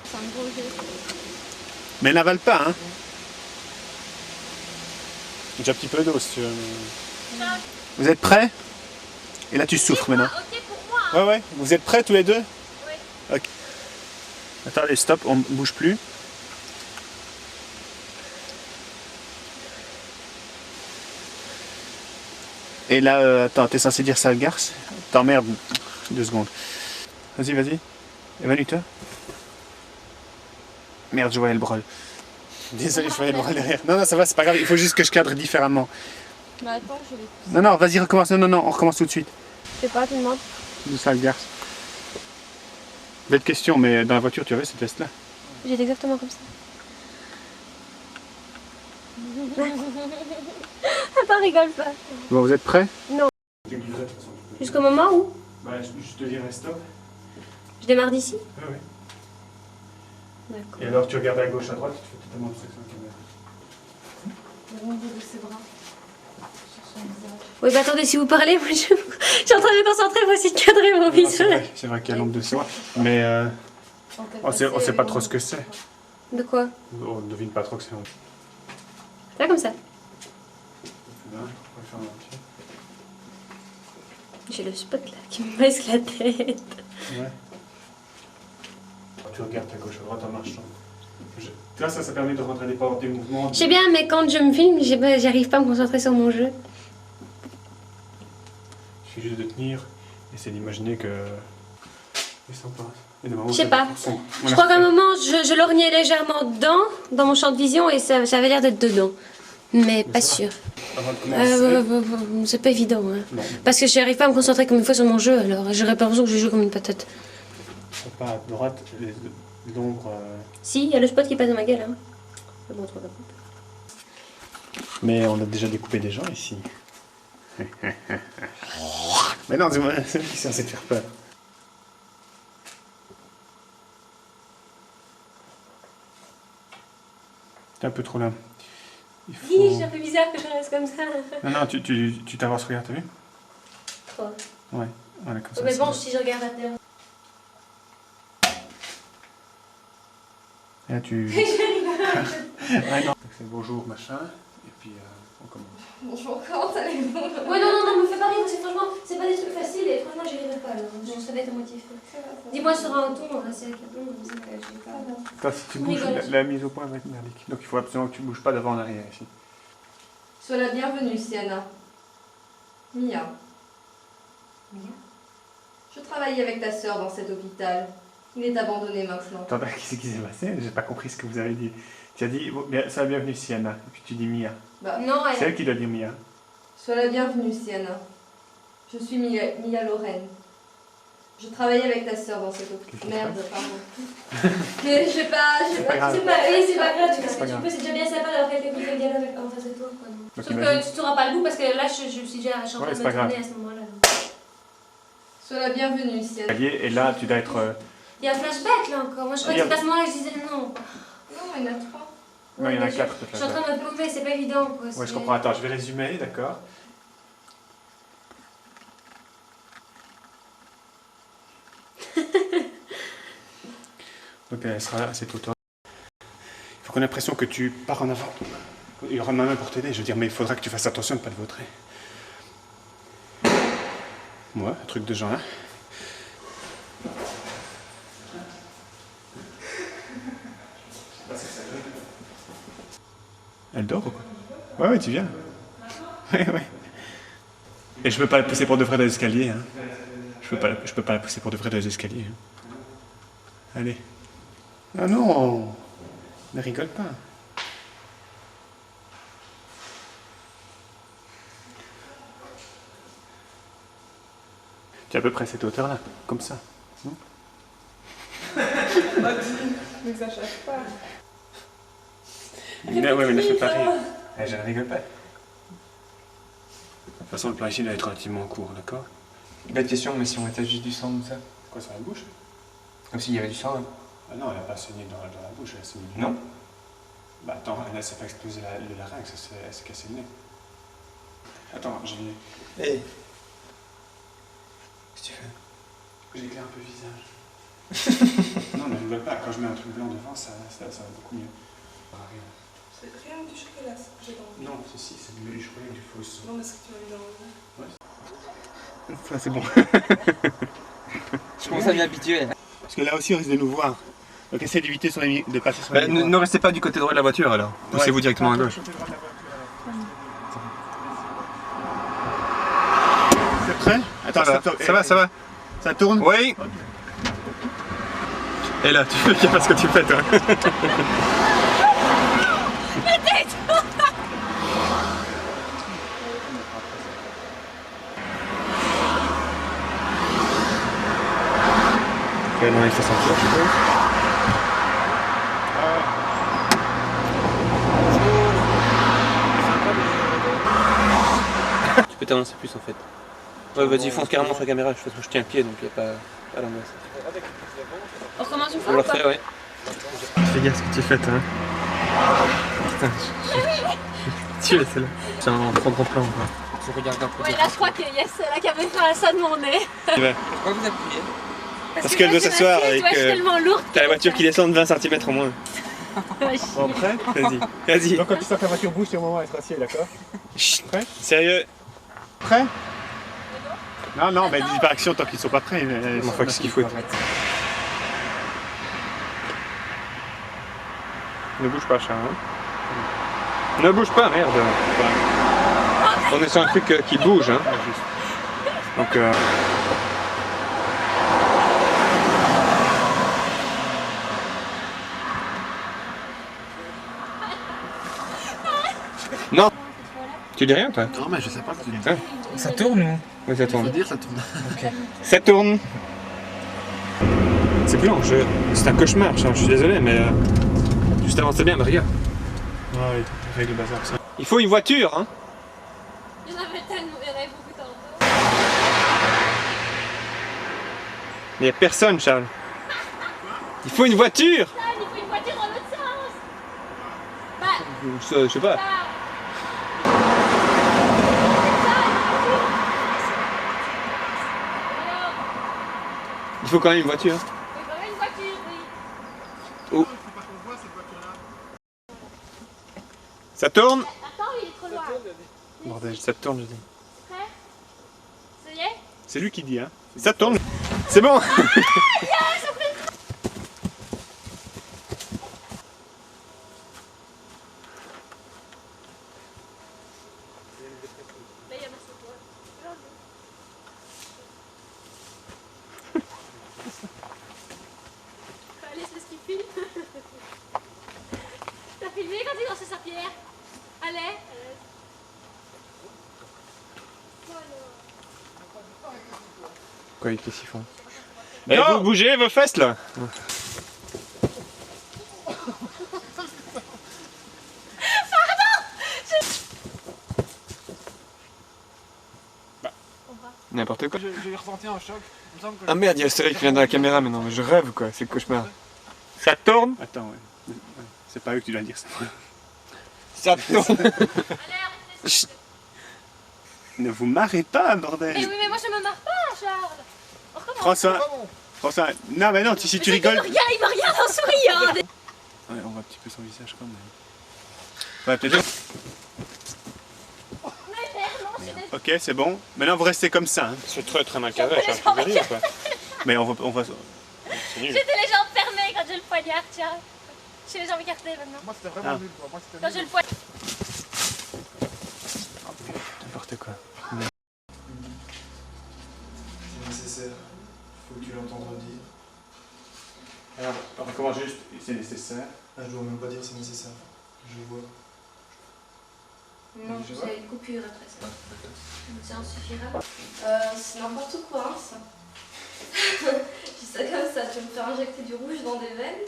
Enfin, en gros, Mais n'avale pas, hein. J'ai un petit peu d'eau, si tu veux. Vous êtes prêts? Et là, tu souffres maintenant. ok pour moi. Ouais. Vous êtes prêts tous les deux? Oui. Ok. Attends, allez, stop, on bouge plus. Et là, attends, t'es censé dire sale garce? T'emmerdes. 2 secondes. Vas-y. Évalue-toi. Merde, je voyais le brol. Désolé, je voyais le brol derrière. Non, ça va, c'est pas grave, il faut juste que je cadre différemment. Mais attends, je vais... Non, vas-y, recommence. Non, on recommence tout de suite. Je sais pas, tu demandes. De sale garce. Belle question, mais dans la voiture, tu avais cette veste-là? J'étais exactement comme ça. Attends, rigole pas. Bon, vous êtes prêts? Non. Jusqu'au moment où Bah, je te dirai stop. je démarre d'ici? Oui. D'accord. Et alors, tu regardes à gauche, à droite, tu fais totalement tout ça sur la caméra. Au niveau de ses bras. Oui, bah attendez, si vous parlez, moi je suis en train de me concentrer, moi aussi de cadrer mon visage. C'est vrai qu'il y a l'ombre de soi, mais on sait pas trop ce que c'est. De quoi? On ne devine pas trop que c'est. Là, comme ça. J'ai le spot là qui me baisse la tête. Ouais. tu regardes à gauche, à droite en marchant. Tu vois, ça permet de rentrer des mouvements. Je sais bien, mais quand je me filme, j'arrive pas à me concentrer sur mon jeu. Il suffit juste de tenir, essayer d'imaginer que... C'est sympa. Je sais pas. Je crois qu'à un moment, je lorgnais légèrement dedans, dans mon champ de vision, et ça avait l'air d'être dedans. Mais pas sûr. C'est pas évident. Hein. Parce que j'arrive pas à me concentrer comme il faut sur mon jeu, alors j'aurais pas l'impression que je joue comme une patate. Pas à droite, l'ombre... Si, il y a le spot qui passe dans ma gueule. Hein. Mais on a déjà découpé des gens ici. Mais non, c'est lui qui est censé te faire peur. T'es un peu trop là. Oui, c'est un peu bizarre que je reste comme ça. Non, tu t'avances, regarde, t'as vu? Trop. Ouais, voilà, comme ça. Mais bon, si je regarde à terre. Et là, tu... ouais, non. C'est bonjour, machin, et puis on commence. Bonjour, comment allez-vous? Ouais, non, me fais pas rire, parce que franchement, c'est pas des trucs faciles, et franchement, j'y arriverai pas, alors. Je savais ton motif. Dis-moi sur un ton, c'est avec la tombe, comme ça, je sais pas. Attends, si tu bouges, la mise au point va être merdique. Donc il faut absolument que tu bouges pas d'avant en arrière, ici. Sois la bienvenue, Sienna. Mia. Mia? Je travaille avec ta sœur dans cet hôpital. Il est abandonné maintenant. Attends, qu'est-ce qui s'est passé? J'ai pas compris ce que vous avez dit. Tu as dit, sois la bienvenue, Sienna, et puis tu dis Mia. Bah, non, c'est elle qui doit dire Mia. Sois la bienvenue, Sienna. Je suis Mia Lorraine. Je travaille avec ta sœur dans cet hôpital. Merde, pardon. Mais je vais pas... C'est pas grave, c'est déjà bien sympa d'avoir quelqu'un qui fait le dialogue en face de toi, quoi. Sauf que tu n'auras pas le goût, parce que là, je suis déjà en train de me tourner à ce moment-là. Sois la bienvenue, Sienna. Et là, tu dois être... Il y a un flashback, là, encore. Moi, je croyais que à ce moment-là, je disais non. Non, il y en a 3. Non, il y en a 4. Je suis en train de me plomber, c'est pas évident, quoi. Ouais, je comprends. Attends, je vais résumer, d'accord? Donc elle sera à cette hauteur. Il faut qu'on ait l'impression que tu pars en avant. Il y aura ma main pour t'aider, je veux dire, mais il faudra que tu fasses attention de ne pas te vautrer. Ouais, un truc de genre là. Elle dort ou quoi? Ouais, tu viens. Ouais. Et je peux pas la pousser pour de vrai dans les escaliers. Hein. Je peux pas la pousser pour de vrai dans les escaliers. Hein. Allez. Ah non! Ne rigole pas. Tu es à peu près à cette hauteur-là, comme ça. N'exagère pas. Mais ouais, mais ne fais pas rire. Je ne rigole pas. De toute façon, le plan ici doit être relativement court, d'accord? Bête question, mais si on était juste du sang comme ça? Quoi, sur la bouche? Comme s'il y avait du sang, hein. Ah non, elle n'a pas saigné dans la bouche, elle a saigné du nez. Non. Bah attends, elle s'est pas explosé le larynx, elle s'est cassé le nez. Attends, j'ai... Hey. Qu'est-ce que tu fais? J'éclaire un peu le visage. Non, mais je ne veux pas, quand je mets un truc blanc devant, ça va beaucoup mieux. C'est rien du chocolat, ça que j'ai dans le... Non, ceci, c'est du chocolat et du fausse. Non, mais ce que tu m'as mis dans le... Ouais. Ça, c'est bon. Je commence à m'y habituer. Parce que là aussi, on risque de nous voir. Donc essaye d'éviter de passer sur les ne restez pas du côté droit de la voiture alors. Poussez-vous directement à gauche. C'est prêt? Attends, ça va. Ça tourne? Oui. Et là, tu fais pas ce que tu fais toi. Ok, non, il faut sentir, je suppose. Tu peux t'avancer plus en fait. Ouais, vas-y, fonce carrément sur la caméra, de toute façon je tiens le pied donc il n'y a pas d'angoisse. On recommence une fois On le ou pas? refait, ouais. Fais gaffe ce que tu fais, hein. Putain, tu es celle-là. C'est un trop grand plan. Tu regardes un peu. Ouais, là je crois que yes, la caméra a ça de mon nez. Pourquoi vous appuyez? Parce qu'elle doit s'asseoir avec... Je suis tellement lourde. T'as la voiture qui descend de 20 cm au moins. Bon, prêt? Vas-y. Donc quand tu sens que la voiture bouge, c'est au moment où elle sera assise, d'accord? Prêt? Sérieux? Prêt? Non, mais dis par action tant qu'ils sont pas prêts. On voit ce qu'il faut. Ne bouge pas, Charles. Ne bouge pas, merde. On est sur un truc qui bouge. Hein. Donc... Non. Tu dis rien, toi? Non, mais je sais pas ce que tu dis. Ça tourne ou? Oui, ça tourne. Ça veut dire ça tourne. Okay. Ça tourne. C'est blanc, c'est un cauchemar, Charles, je suis désolé, mais juste avant c'était bien, mais regarde. Ah oui, règle le bazar ça. Il faut une voiture, hein. Il y en avait tellement, il y en avait beaucoup tantôt. Il n'y a personne, Charles. Il faut une voiture. Il faut une voiture dans l'autre sens. Bah, je sais pas. bah. Il faut quand même une voiture. Il faut quand même une voiture, oui. Oh. Ça tourne. Attends, il est trop loin. Bordel, ça tourne, je dis. Prêt? Ça y est? C'est lui qui dit, hein. Ça tourne. C'est bon. Allez, c'est ce qu'il filme. T'as filmé quand il dansait sa pierre? Allez. Quoi, qu'est-ce qu'ils font? Eh, vous bougez vos fesses là. N'importe quoi. J'ai ressenti un choc. Ah merde, il y a Cédric qui vient dans la caméra maintenant, mais je rêve quoi, c'est le cauchemar. Ça tourne. Attends, ouais. C'est pas eux que tu dois dire ça. Ça tourne. Chut. Ne vous marrez pas, bordel. Eh oui, mais moi je me marre pas, Charles. On recommence. François, non mais non, si tu rigoles... Il me regarde en souriant. Ouais, on voit un petit peu son visage quand même. Ouais, peut-être... Ok, c'est bon. Maintenant vous restez comme ça. Hein. C'est très mal carré, je suis un peu ou quoi. Mais on va... C'est nul. J'étais les jambes fermées quand j'ai le poignard, tiens. J'ai les jambes écartées maintenant. Moi c'était vraiment nul. Moi, c'était Quand j'ai le poignard. N'importe quoi. C'est nécessaire. Faut que tu l'entendes redire. Alors, on recommence juste, c'est nécessaire. Ah, je dois même pas dire c'est nécessaire. Je vois. Non, Je j'ai vois. une coupure après ça. Ça en suffira. C'est n'importe quoi, hein, ça. Je dis ça comme ça, tu vas me faire injecter du rouge dans des veines.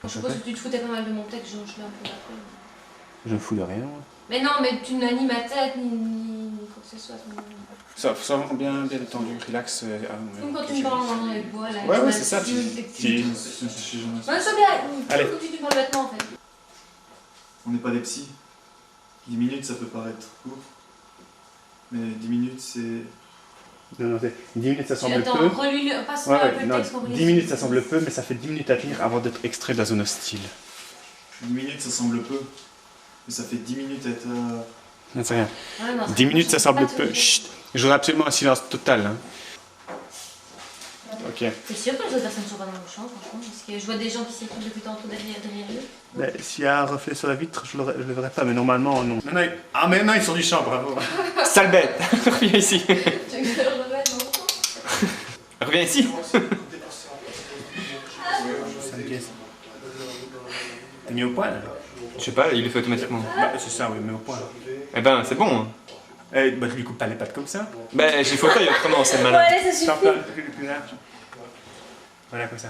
Je suppose que tu te foutais pas mal de mon texte, je l'ai un peu après. Je me fous de rien. Mais non, mais tu n'as ni ma tête, ni quoi que ce soit. Ça, vraiment bien détendu, relax. Comme quand tu me parles dans les bois, là. Ouais, c'est ça. Ouais, sois bien. Allez. Comme tu parles bêtement, en fait. On n'est pas des psys. 10 minutes ça peut paraître court. Mais 10 minutes c'est... Non, 10 minutes ça semble Attends, peu. relis-le, passe-moi un peu le texte qu'on 10 minutes ça semble peu, mais ça fait 10 minutes à tenir avant d'être extrait de la zone hostile. 10 minutes ça semble peu. Mais ça fait 10 minutes à être... Non, c'est rien. Ouais, non, 10 minutes ça semble pas peu. tout. Chut. Je voudrais absolument un silence total. Hein. Ok. C'est sûr que les autres personnes ne sont pas dans le champ, franchement, parce que je vois des gens qui s'écoulent depuis tantôt derrière eux. Mais s'il y a un reflet sur la vitre, je le verrai pas, mais normalement non. Ah mais non, ils sont du champ, bravo. Sale bête. Reviens ici. Tu veux que je le remette dans le champ? Reviens ici. 5 pièces. T'as mis au point là? Je sais pas, il le fait automatiquement. Bah, c'est ça, oui, mais au point. Eh ben, c'est bon. Hein. Eh, bah tu lui coupes pas les pattes comme ça. Ben, j'ai fauteuil autrement, c'est Bon, malin. allez, ça Sans suffit. plus large. Voilà, comme ça.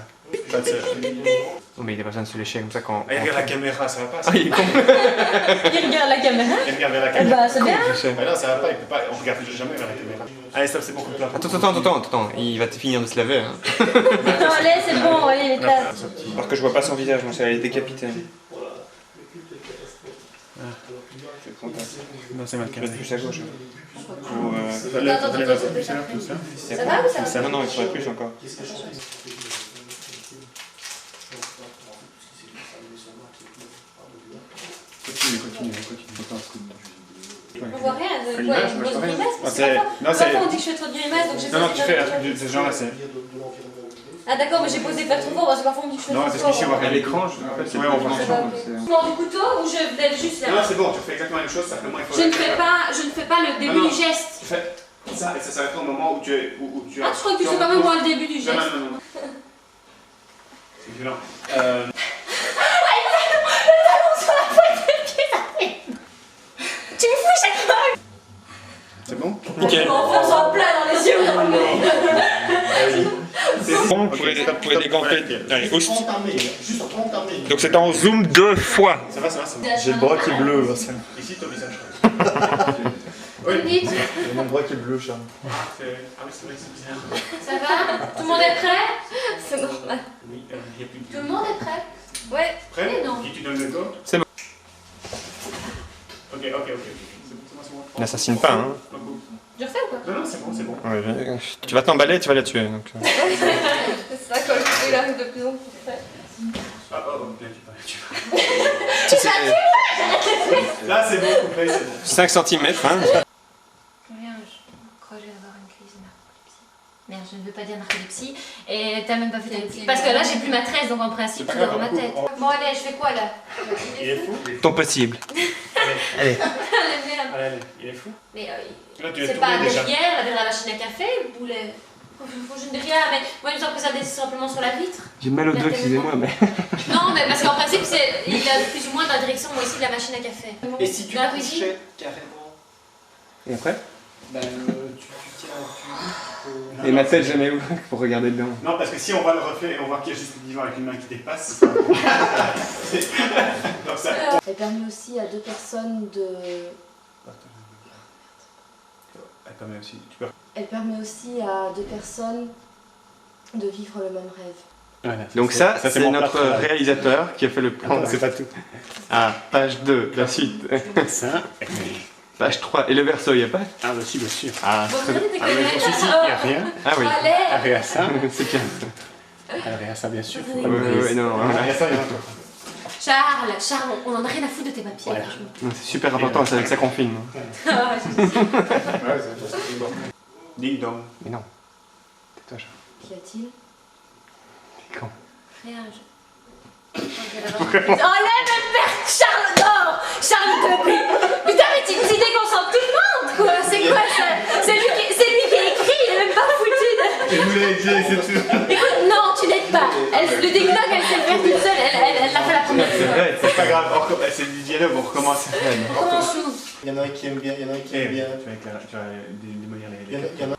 Oh, mais il a pas besoin de se lécher comme ça quand. Ah, il regarde la caméra, ça va pas. Ah, il est con. Il regarde la caméra. Il regarde vers la Eh caméra. bah, c'est bien. Ah non, ça va pas, il peut pas, on regarde jamais vers la caméra. Allez, stop, c'est bon, coupe la Attends, il va finir de se laver. Hein. Non, allez, c'est bon, allez, là. Alors que je vois pas son visage, moi, elle est décapitée. Non, c'est mal Il reste carré. plus à gauche. Ou Attends, relève un peu c'est plus, pas là, comme ça. Ça va ou ça va? Non, il faudrait plus encore. Continue. On voit rien, Fais de l'image, quoi, une moi, je grosse vois rien. grimace? Non, parce c'est- que non, parfois, c'est- on dit que je fais trop de grimaces, donc j'ai Non, fait tu fais un truc de ce genre-là, c'est... Ah d'accord, mais j'ai posé faire trop fort parce que parfois on me dit que je fais Non, trop parce fort. qu'ici on va À regarder. l'écran, en fait, c'est Ouais, on voit. Mort du couteau ou je lève juste là? Non, c'est bon, tu fais exactement la même chose, simplement il faut. Je ne fais pas le début du geste. Tu fais ça et ça s'arrête au moment où tu es. Où tu Ah, je crois que tu fais quand même moi le début du geste. Non. C'est violent. Tu me fous chaque fois. C'est bon? Nickel. On s'en plein dans les yeux. C'est bon, vous pouvez décamper. Allez, oust. Juste entamer. Donc c'est en zoom 2 fois. Ça va, ça va, ça va. J'ai le bras qui est bleu. Ici, ton visage. Vite. J'ai mon bras qui est bleu, Charles. Ah oui, c'est vrai, c'est bizarre. Ça va? Tout le monde est prêt? C'est normal. Oui, il n'y a plus de. Tout le monde est prêt? Ouais. Prêt? Mais non. Qui tu donnes le go? C'est bon. Ok. C'est bon, c'est bon. N'assassine pas, hein. Je refais ou quoi? Non, c'est bon, c'est bon. Ouais, tu vas t'emballer, tu vas la tuer. Donc. C'est ça, quand il arrive de plus en plus près. Ah, bien, tu vas. Là, c'est bon, coupé, c'est bon. 5 cm, hein. Rien, je crois que je vais avoir une crise de narcolepsie. Merde, je ne veux pas dire narcolepsie. Et t'as même pas fait narcolepsie. Parce que là, j'ai plus ma tresse, donc en principe, tout est dans ma tête. Bon, allez, je fais quoi là? Il est fou? Ton possible. Allez. Allez, merde. Allez, il est fou? Mais Là, tu es c'est tourné pas déjà. derrière la machine à café, le boulet. Je ne dis rien, mais moi, il me semble que ça descend simplement sur la vitre. J'ai mal au dos, excusez-moi, mais. Non, mais parce qu'en principe, il a plus ou moins dans la direction moi aussi de la machine à café. Et si tu Dans la cuisine? couchais carrément, Et après ben, tu tiens un Et ma tête, jamais où pour regarder dedans. Non, parce que si on voit le reflet et on voit qu'il y a juste le divan avec une main qui dépasse. Donc ça. Elle permet aussi à 2 personnes de... Elle permet aussi à 2 personnes de vivre le même rêve. Voilà, Donc ça, c'est mon notre plat préféré. réalisateur qui a fait le plan. C'est pas tout. Ah, page 2, la suite. Ça. Page 3. Et le verso, il n'y a pas? Ah, bah si, bien sûr. Ah, Bon, très vous bien. avez des Ah, mais conneries. ici, il n'y a rien. Ah oui. Ah, rien à ça. C'est bien. Ah, rien à ça, bien sûr. Oui, non, Ah, rien à ça, il y en a pas. Charles, on en a rien à foutre de tes papiers. Voilà. non, c'est super important, c'est avec ça qu'on filme. Ah, je sais. Ding dong. Mais non. Tais-toi, Charles. Qu'y a-t-il? Quand? Rien, Oh là, mais merde, Charles, non! Charles, te plaît! Putain, mais tu déconcentres tout le monde, quoi! C'est quoi ça? C'est lui qui écrit, il est même pas foutu de... Je voulais aider, c'est tout. Écoute, non, tu n'aides pas. Le TikTok, elle s'est le faire toute seule, elle l'a fait la première fois. C'est pas grave, c'est du dialogue, on recommence. On commence où? Il y en a un qui aime bien, il y en a un qui aime bien. Tu vas démolir les. Il y en a...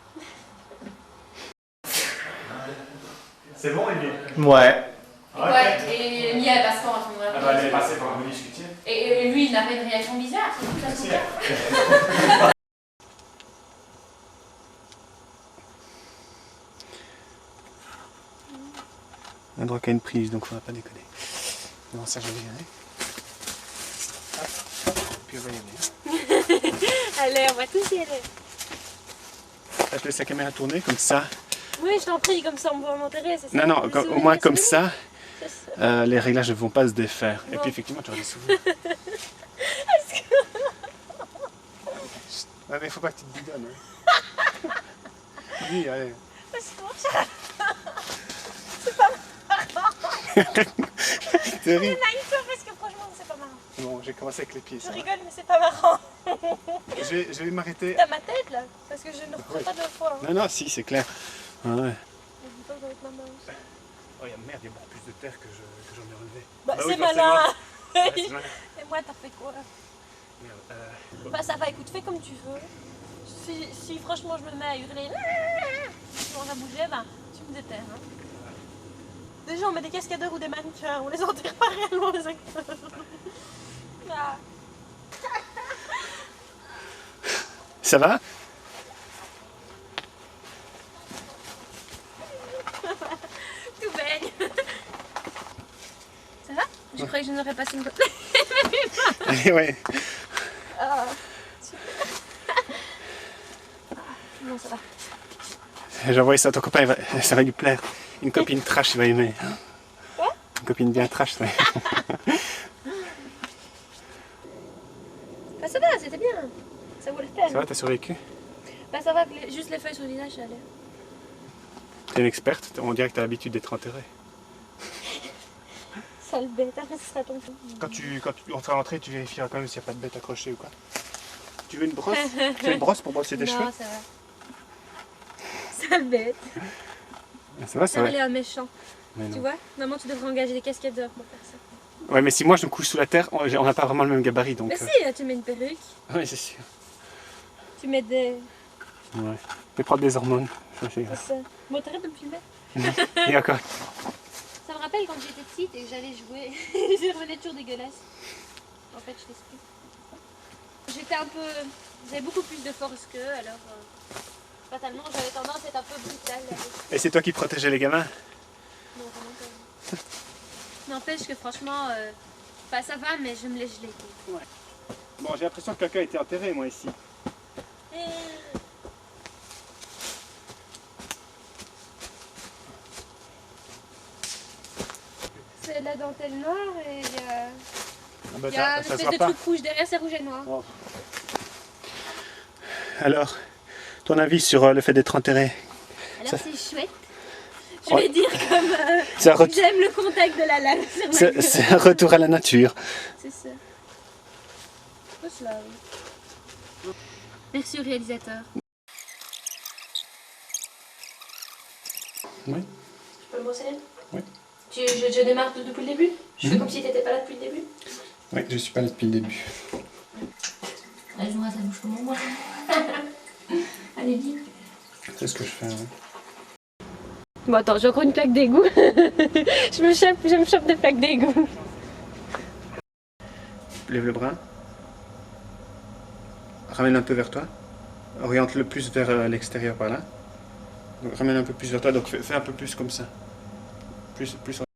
C'est bon, Émilie? Ouais. Ouais, et Mia, elle passe quand à ce moment-là? Elle va aller passer pour un discuter. Et lui, il n'a pas une réaction bizarre, c'est tout à son cas. On a droit qu'à une prise, donc faudra pas déconner. Non, ça, je vais y aller. Hop, puis on va y aller. Allez, on va tous y aller. Là, je laisse la caméra tourner, comme ça. Oui, je t'en prie, comme ça on va m'enterrer, c'est ça? Non, Des au souvenirs, moins des comme souvenirs. ça, les réglages ne vont pas se défaire. Et Bon. puis effectivement, tu auras des souvenirs. Ouais, mais il faut pas que tu te bidonnes. Hein. Oui, allez. C'est horrible. Parce que franchement, c'est pas marrant. Bon, j'ai commencé avec les pieds. Je Ça va. rigole, mais c'est pas marrant. Je vais m'arrêter. T'as ma tête là? Parce que je ne reprends pas 2 fois. Hein. Non, si, c'est clair. Ouais. Je dis pas avec ma main aussi. Oh, merde, il y a beaucoup plus de terre que j'en ai relevé. Bah, Bah oui, c'est malin! Ouais, c'est malin. Et moi, t'as fait quoi? Merde, Bah, ça va, écoute, fais comme tu veux. Si franchement je me mets à hurler, je commence à bouger, bah, tu me déterres. Hein. Déjà, on met des cascadeurs ou des mannequins, on les enterre pas réellement, les acteurs. Ah. ça va? Tout baigne. Ça va? Je croyais que je n'aurais passé une bonne... Allez, ouais. Ah, super. Non, ça va. J'ai envoyé ça à ton copain, ça va lui plaire. Une copine trash, il va aimer. Quoi? Une copine bien trash, ça va. Bah, ça va, c'était bien. Ça vaut la peine. Ça va, t'as survécu? Bah, ça va, juste les feuilles sur le visage, ça allait. T'es une experte, on dirait que t'as l'habitude d'être enterrée. Sale bête, après ce sera ton tour. Quand on sera rentré, tu vérifieras quand même s'il n'y a pas de bête accrochée ou quoi. Tu veux une brosse? Tu veux une brosse pour brosser tes cheveux? Non, ça va. Sale bête. Ça va, ça va. Elle est un méchant. Mais Tu non. vois? Maman, tu devrais engager des cascadeurs pour faire ça. Ouais, mais si moi je me couche sous la terre, on n'a pas vraiment le même gabarit donc. Mais si, là, tu mets une perruque. Oui, c'est sûr. Tu mets des. Ouais. Mais prendre des hormones, ça c'est C'est grave. ça. Bon, t'arrêtes de me filmer. Et encore. Ça me rappelle quand j'étais petite et que j'allais jouer. Je revenais toujours dégueulasse. En fait, je t'explique. J'étais un peu. J'avais beaucoup plus de force qu'eux, alors. Fatalement, j'avais tendance à être un peu brutale. Et c'est toi qui protégeais les gamins? Non, vraiment pas. N'empêche que franchement, bah, ça va, mais je me laisse geler. Ouais. Bon, j'ai l'impression que quelqu'un a été enterré, moi, ici. C'est de la dentelle noire et il y a, Ah bah, il y a une ça espèce sera de pas. truc rouge derrière, c'est rouge et noir. Oh. Alors, ton avis sur le fait d'être enterré? Alors Ça- c'est chouette. Je vais dire comme C'est un, j'aime le contact de la lame sur ma gueule. c'est un retour à la nature. C'est ça. Faut se laver. Merci au réalisateur. Oui. Je peux me brosser les dents? Oui. Je démarre depuis le début? Je fais comme si t'étais pas là depuis le début? Oui, je suis pas là depuis le début. Allez, je me rase la bouche comme moi. Allez, dis. C'est ce que je fais, ouais. Bon attends, j'ai encore une plaque d'égout. je me chope des plaques d'égout. Lève le bras. Ramène un peu vers toi. Oriente-le plus vers l'extérieur par là. Donc ramène un peu plus vers toi, donc fais un peu plus comme ça. Plus